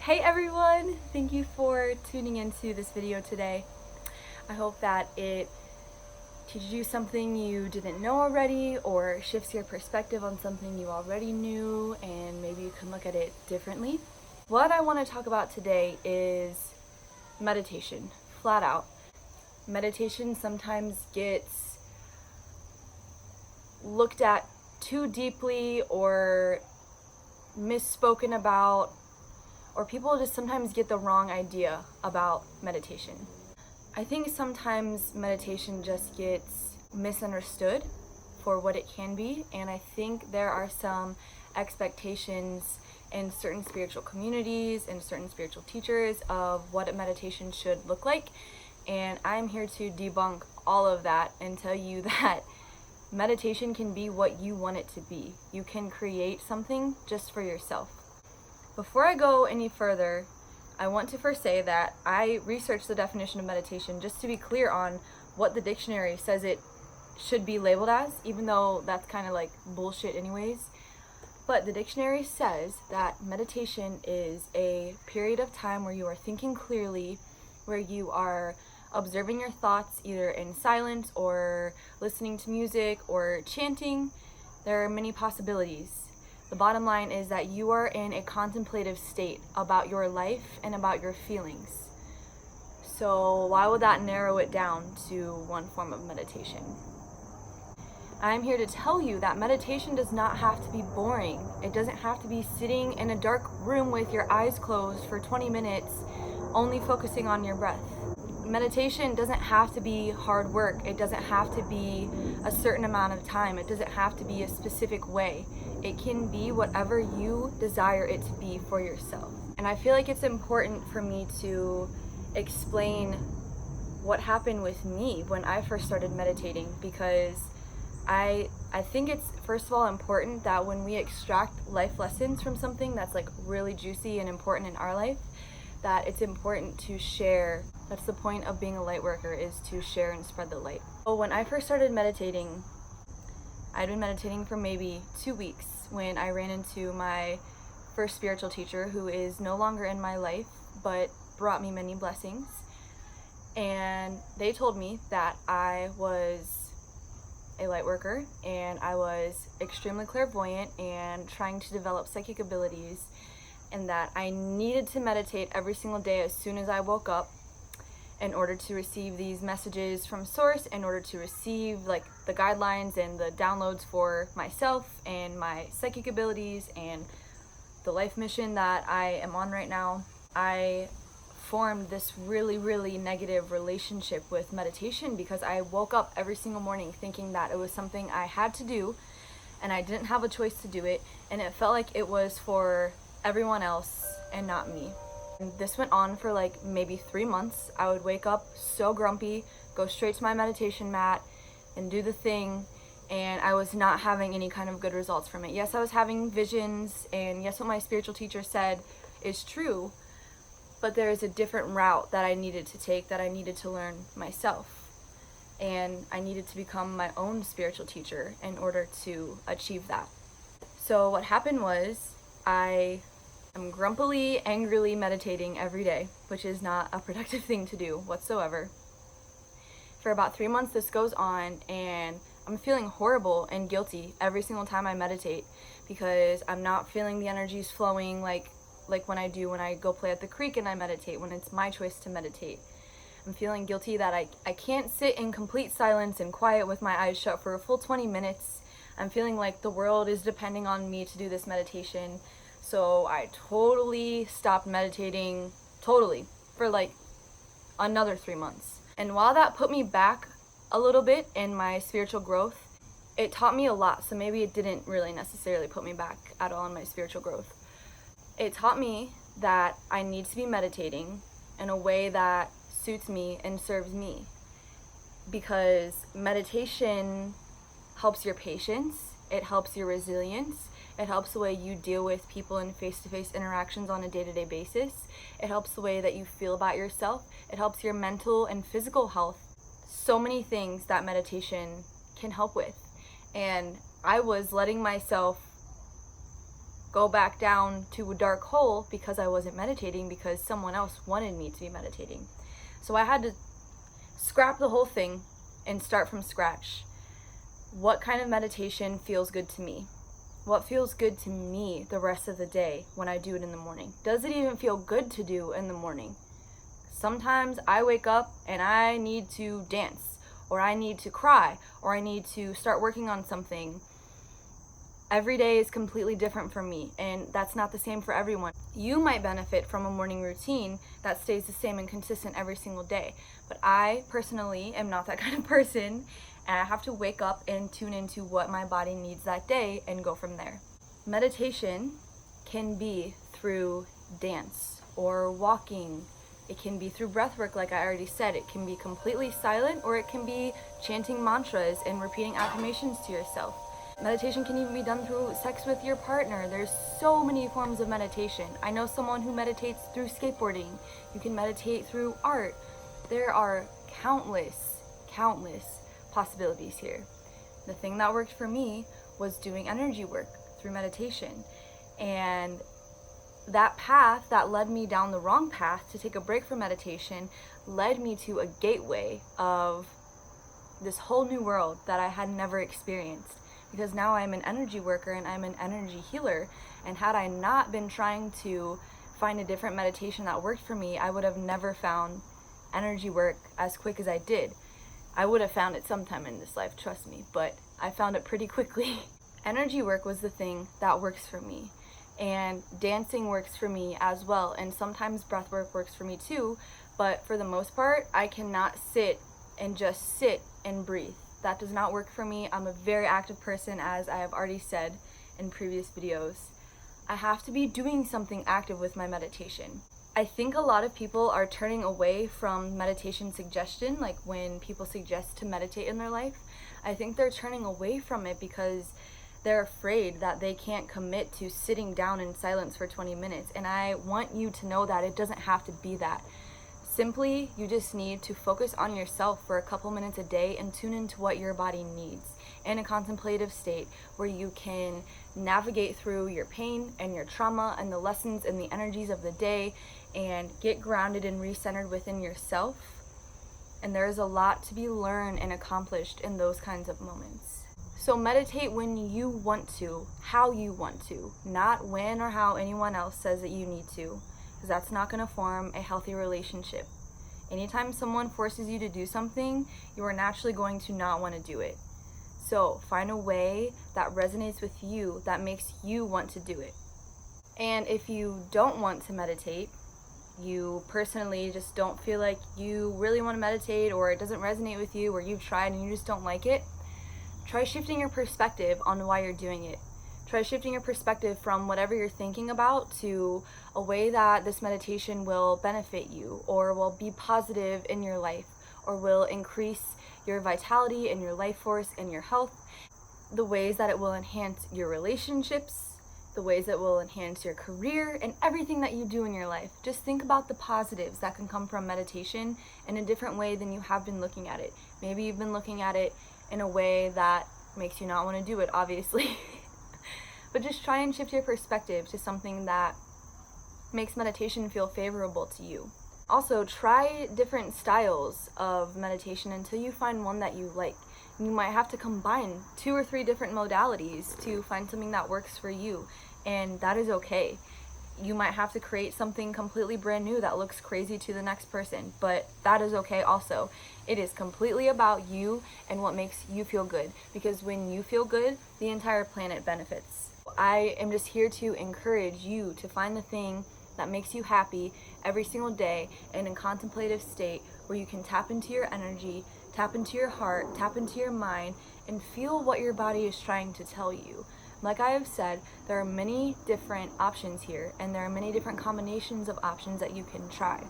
Hey everyone! Thank you for tuning into this video today. I hope that it teaches you something you didn't know already or shifts your perspective on something you already knew and maybe you can look at it differently. What I want to talk about today is meditation, flat out. Meditation sometimes gets looked at too deeply or misspoken about, or people just sometimes get the wrong idea about meditation. I think sometimes meditation just gets misunderstood for what it can be, and I think there are some expectations in certain spiritual communities and certain spiritual teachers of what a meditation should look like, and I'm here to debunk all of that and tell you that meditation can be what you want it to be. You can create something just for yourself. Before I go any further, I want to first say that I researched the definition of meditation just to be clear on what the dictionary says it should be labeled as, even though that's kind of like bullshit anyways. But the dictionary says that meditation is a period of time where you are thinking clearly, where you are observing your thoughts either in silence or listening to music or chanting. There are many possibilities. The bottom line is that you are in a contemplative state about your life and about your feelings. So why would that narrow it down to one form of meditation? I'm here to tell you that meditation does not have to be boring. It doesn't have to be sitting in a dark room with your eyes closed for 20 minutes, only focusing on your breath. Meditation doesn't have to be hard work. It doesn't have to be a certain amount of time. It doesn't have to be a specific way. It can be whatever you desire it to be for yourself. And I feel like it's important for me to explain what happened with me when I first started meditating, because I think it's first of all important that when we extract life lessons from something that's like really juicy and important in our life, that it's important to share. That's the point of being a light worker, is to share and spread the light. So when I first started meditating, I'd been meditating for maybe 2 weeks when I ran into my first spiritual teacher, who is no longer in my life but brought me many blessings. And they told me that I was a light worker and I was extremely clairvoyant and trying to develop psychic abilities, and that I needed to meditate every single day as soon as I woke up in order to receive these messages from source, in order to receive like the guidelines and the downloads for myself and my psychic abilities and the life mission that I am on right now. I formed this really negative relationship with meditation because I woke up every single morning thinking that it was something I had to do and I didn't have a choice to do it, and it felt like it was for everyone else and not me. And this went on for like maybe 3 months. I would wake up so grumpy, go straight to my meditation mat and do the thing, and I was not having any kind of good results from it. Yes, I was having visions, and yes, what my spiritual teacher said is true, but there is a different route that I needed to take, that I needed to learn myself. And I needed to become my own spiritual teacher in order to achieve that. So what happened was I'm grumpily, angrily meditating every day, which is not a productive thing to do whatsoever. For about 3 months this goes on, and I'm feeling horrible and guilty every single time I meditate because I'm not feeling the energies flowing like when I do when I go play at the creek and I meditate, when it's my choice to meditate. I'm feeling guilty that I can't sit in complete silence and quiet with my eyes shut for a full 20 minutes. I'm feeling like the world is depending on me to do this meditation. So I totally stopped meditating, for like another 3 months. And while that put me back a little bit in my spiritual growth, it taught me a lot. So maybe it didn't really necessarily put me back at all in my spiritual growth. It taught me that I need to be meditating in a way that suits me and serves me, because meditation helps your patience, it helps your resilience, it helps the way you deal with people in face-to-face interactions on a day-to-day basis. It helps the way that you feel about yourself. It helps your mental and physical health. So many things that meditation can help with. And I was letting myself go back down to a dark hole because I wasn't meditating because someone else wanted me to be meditating. So I had to scrap the whole thing and start from scratch. What kind of meditation feels good to me? What feels good to me the rest of the day when I do it in the morning? Does it even feel good to do in the morning? Sometimes I wake up and I need to dance, or I need to cry, or I need to start working on something. Every day is completely different for me, and that's not the same for everyone. You might benefit from a morning routine that stays the same and consistent every single day, but I personally am not that kind of person, and I have to wake up and tune into what my body needs that day and go from there. Meditation can be through dance or walking. It can be through breath work, like I already said. It can be completely silent, or it can be chanting mantras and repeating affirmations to yourself. Meditation can even be done through sex with your partner. There's so many forms of meditation. I know someone who meditates through skateboarding. You can meditate through art. There are countless possibilities here. The thing that worked for me was doing energy work through meditation. And that path that led me down the wrong path to take a break from meditation led me to a gateway of this whole new world that I had never experienced. Because now I'm an energy worker and I'm an energy healer. And had I not been trying to find a different meditation that worked for me, I would have never found energy work as quick as I did. I would have found it sometime in this life, trust me, but I found it pretty quickly. Energy work was the thing that works for me. And dancing works for me as well. And sometimes breath work works for me too. But for the most part, I cannot sit and just sit and breathe. That does not work for me. I'm a very active person, as I have already said in previous videos. I have to be doing something active with my meditation. I think a lot of people are turning away from meditation suggestion, like when people suggest to meditate in their life. I think they're turning away from it because they're afraid that they can't commit to sitting down in silence for 20 minutes. And I want you to know that it doesn't have to be that. Simply, you just need to focus on yourself for a couple minutes a day and tune into what your body needs in a contemplative state where you can navigate through your pain and your trauma and the lessons and the energies of the day and get grounded and recentered within yourself. And there is a lot to be learned and accomplished in those kinds of moments. So meditate when you want to, how you want to, not when or how anyone else says that you need to. Because that's not going to form a healthy relationship. Anytime someone forces you to do something, you are naturally going to not want to do it. So find a way that resonates with you, that makes you want to do it. And if you don't want to meditate, you personally just don't feel like you really want to meditate, or it doesn't resonate with you, or you've tried and you just don't like it, try shifting your perspective on why you're doing it. Try shifting your perspective from whatever you're thinking about to a way that this meditation will benefit you, or will be positive in your life, or will increase your vitality and your life force and your health. The ways that it will enhance your relationships, the ways that will enhance your career, and everything that you do in your life. Just think about the positives that can come from meditation in a different way than you have been looking at it. Maybe you've been looking at it in a way that makes you not want to do it, obviously. But just try and shift your perspective to something that makes meditation feel favorable to you. Also, try different styles of meditation until you find one that you like. You might have to combine 2 or 3 different modalities to find something that works for you, and that is okay. You might have to create something completely brand new that looks crazy to the next person, but that is okay also. It is completely about you and what makes you feel good, because when you feel good, the entire planet benefits. I am just here to encourage you to find the thing that makes you happy every single day in a contemplative state where you can tap into your energy, tap into your heart, tap into your mind, and feel what your body is trying to tell you. Like I have said, there are many different options here, and there are many different combinations of options that you can try.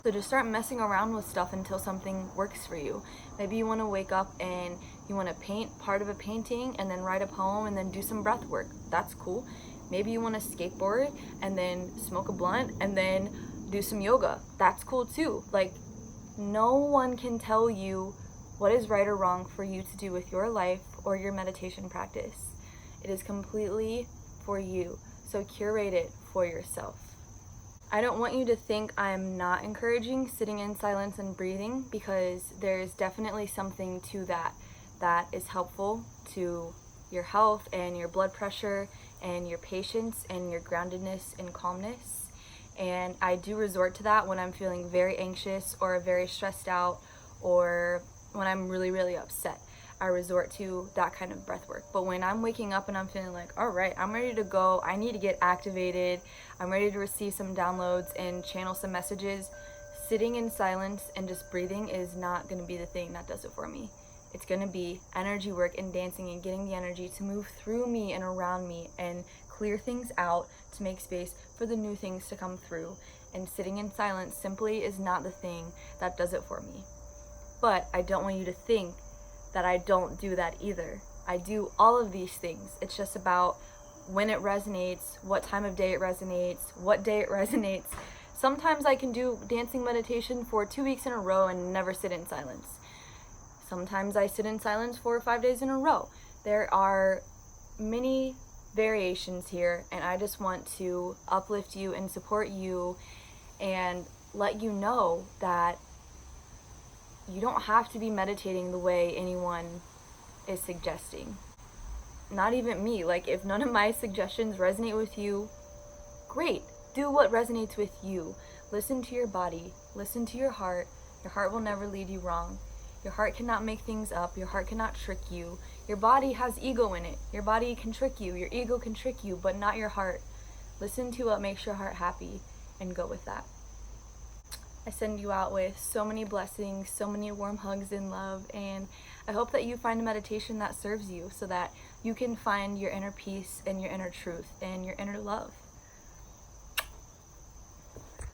So just start messing around with stuff until something works for you. Maybe you want to wake up and you want to paint part of a painting and then write a poem and then do some breath work. That's cool. Maybe you want to skateboard and then smoke a blunt and then do some yoga. That's cool too. Like, no one can tell you what is right or wrong for you to do with your life or your meditation practice. It is completely for you. So curate it for yourself. I don't want you to think I'm not encouraging sitting in silence and breathing, because there's definitely something to that is helpful to your health and your blood pressure and your patience and your groundedness and calmness. And I do resort to that when I'm feeling very anxious or very stressed out, or when I'm really, really upset. I resort to that kind of breath work. But when I'm waking up and I'm feeling like, all right, I'm ready to go, I need to get activated, I'm ready to receive some downloads and channel some messages, sitting in silence and just breathing is not going to be the thing that does it for me. It's going to be energy work and dancing and getting the energy to move through me and around me and clear things out to make space for the new things to come through. And sitting in silence simply is not the thing that does it for me. But I don't want you to think that I don't do that either. I do all of these things. It's just about when it resonates, what time of day it resonates, what day it resonates. Sometimes I can do dancing meditation for 2 weeks in a row and never sit in silence. Sometimes I sit in silence 4 or 5 days in a row. There are many variations here, and I just want to uplift you and support you and let you know that you don't have to be meditating the way anyone is suggesting. Not even me. Like, if none of my suggestions resonate with you, great. Do what resonates with you. Listen to your body. Listen to your heart. Your heart will never lead you wrong. Your heart cannot make things up. Your heart cannot trick you. Your body has ego in it. Your body can trick you. Your ego can trick you, but not your heart. Listen to what makes your heart happy and go with that. I send you out with so many blessings, so many warm hugs and love, and I hope that you find a meditation that serves you so that you can find your inner peace and your inner truth and your inner love.